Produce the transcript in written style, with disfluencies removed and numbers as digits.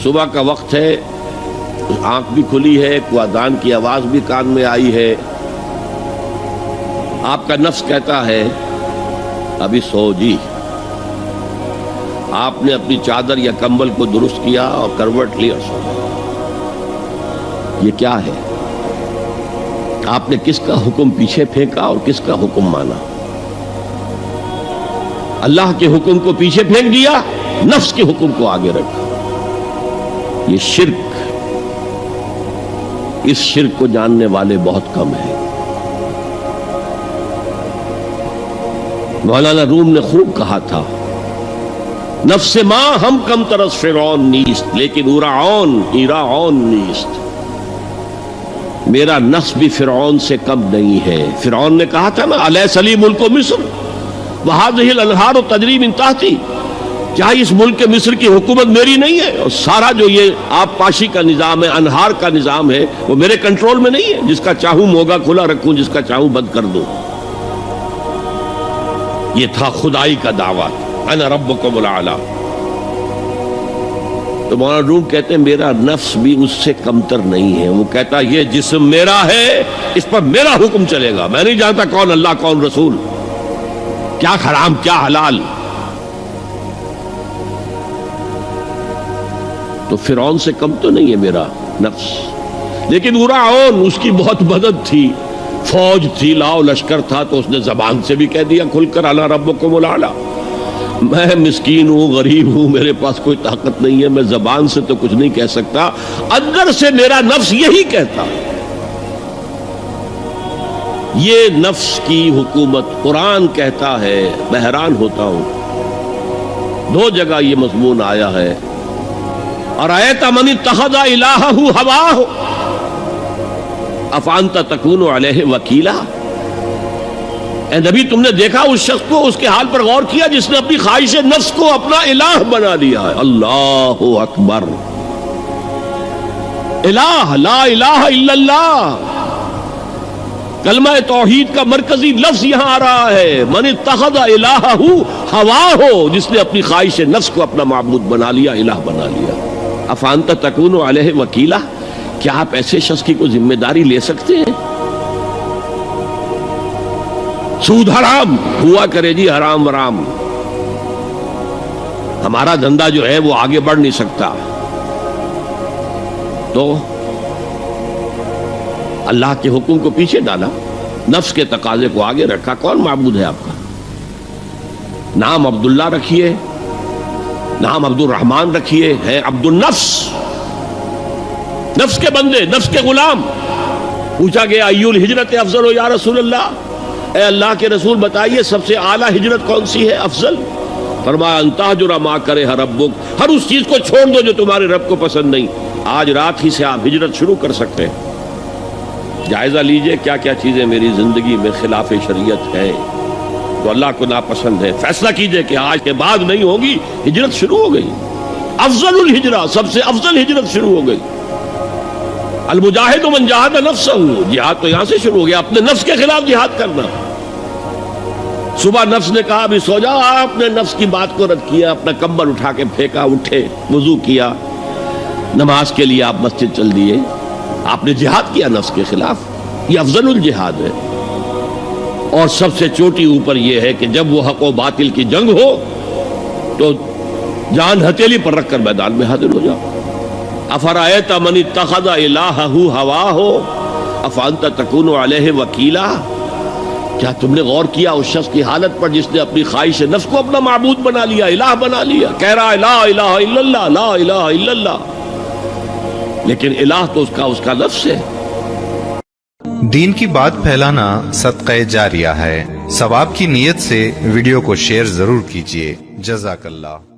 صبح کا وقت ہے، آنکھ بھی کھلی ہے، کوئی اذان کی آواز بھی کان میں آئی ہے، آپ کا نفس کہتا ہے ابھی سو جی۔ آپ نے اپنی چادر یا کمبل کو درست کیا اور کروٹ لی اور سو گئے۔ یہ کیا ہے؟ آپ نے کس کا حکم پیچھے پھینکا اور کس کا حکم مانا؟ اللہ کے حکم کو پیچھے پھینک دیا، نفس کے حکم کو آگے رکھا۔ یہ شرک، اس شرک کو جاننے والے بہت کم ہیں۔ مولانا روم نے خوب کہا تھا، نفس ما ہم کم ترس فرعون نیست لیکن ایراعون نیست۔ میرا نفس بھی فرعون سے کم نہیں ہے۔ فرعون نے کہا تھا نا الیس لی ملک مصر وہذہ الانہار تجری من تحتی، کیا اس ملک مصر کی حکومت میری نہیں ہے؟ اور سارا جو یہ آب پاشی کا نظام ہے، انہار کا نظام ہے، وہ میرے کنٹرول میں نہیں ہے؟ جس کا چاہوں موگا کھلا رکھوں، جس کا چاہوں بند کر دوں۔ یہ تھا خدائی کا دعویٰ، انا ربکم الاعلی۔ تو مولانا روم کہتے ہیں میرا نفس بھی اس سے کمتر نہیں ہے۔ وہ کہتا یہ جسم میرا ہے، اس پر میرا حکم چلے گا، میں نہیں جانتا کون اللہ کون رسول، کیا حرام کیا حلال۔ تو فرعون سے کم تو نہیں ہے میرا نفس، لیکن ایراعون اس کی بہت مدد تھی، فوج تھی، لاؤ لشکر تھا، تو اس نے زبان سے بھی کہہ دیا کھل کر انا ربکم الاعلی۔ میں مسکین ہوں، غریب ہوں، میرے پاس کوئی طاقت نہیں ہے، میں زبان سے تو کچھ نہیں کہہ سکتا، اندر سے میرا نفس یہی کہتا۔ یہ نفس کی حکومت قرآن کہتا ہے، میں حیران ہوتا ہوں، دو جگہ یہ مضمون آیا ہے، ارأیت من اتخذ الہہ ہواہ افانت تکون علیہ وکیلا۔ اے نبی تم نے دیکھا اس شخص کو، اس کے حال پر غور کیا جس نے اپنی خواہش نفس کو اپنا الہ بنا لیا ہے۔ اللہ اکبر، الہ لا الہ الا اللہ، کلمہ توحید کا مرکزی لفظ یہاں آ رہا ہے، من اتخذ الہہ ہواہ، جس نے اپنی خواہش نفس کو اپنا معبود بنا لیا، الہ بنا لیا۔ افانت تکون علیہ وکیلا، کیا آپ ایسے شخص کی کوئی ذمہ داری لے سکتے ہیں؟ سود حرام ہوا کرے جی، حرام ورام، ہمارا دھندا جو ہے وہ آگے بڑھ نہیں سکتا، تو اللہ کے حکم کو پیچھے ڈالا، نفس کے تقاضے کو آگے رکھا۔ کون معبود ہے آپ کا؟ نام عبداللہ رکھیے، نام عبد الرحمن رکھیے، ہے عبد النفس، نفس کے بندے، نفس کے غلام۔ پوچھا گیا ای الہجرت افضل ہو یا رسول اللہ، اے اللہ کے رسول بتائیے سب سے اعلیٰ ہجرت کون سی ہے، افضل؟ فرمایا ان تہجر ما کرہ ربک، ہر اس چیز کو چھوڑ دو جو تمہارے رب کو پسند نہیں۔ آج رات ہی سے آپ ہجرت شروع کر سکتے ہیں۔ جائزہ لیجئے کیا کیا چیزیں میری زندگی میں خلاف شریعت ہیں، تو اللہ کو ناپسند ہے، فیصلہ کیجئے کہ آج کے بعد نہیں ہوگی، ہجرت شروع ہو گئی۔ افضل الہجرہ، سب سے افضل ہجرت شروع ہو گئی۔ المجاہد من جاہد نفسہ، جہاد تو یہاں سے شروع ہو گیا، اپنے نفس کے خلاف جہاد کرنا۔ صبح نفس نے کہا ابھی سو جاؤ، آپ نے نفس کی بات کو رد کیا، اپنا کمبل اٹھا کے پھینکا، اٹھے، وضو کیا، نماز کے لیے آپ مسجد چل دیے، آپ نے جہاد کیا نفس کے خلاف۔ یہ افضل الجہاد ہے، اور سب سے چوٹی اوپر یہ ہے کہ جب وہ حق و باطل کی جنگ ہو تو جان ہتھیلی پر رکھ کر میدان میں حاضر ہو جاؤ۔ افرأیت من اتخذ الہہ ہواہ افانت تکون علیہ وکیلا، کیا تم نے غور کیا اس شخص کی حالت پر جس نے اپنی خواہش نفس کو اپنا معبود بنا لیا، الہ بنا لیا، کہہ رہا ہے لا الہ الا اللہ، لا الہ الا اللہ، لیکن الہ تو اس کا لفظ ہے۔ دین کی بات پھیلانا صدقہ جاریہ ہے، ثواب کی نیت سے ویڈیو کو شیئر ضرور کیجیے۔ جزاک اللہ۔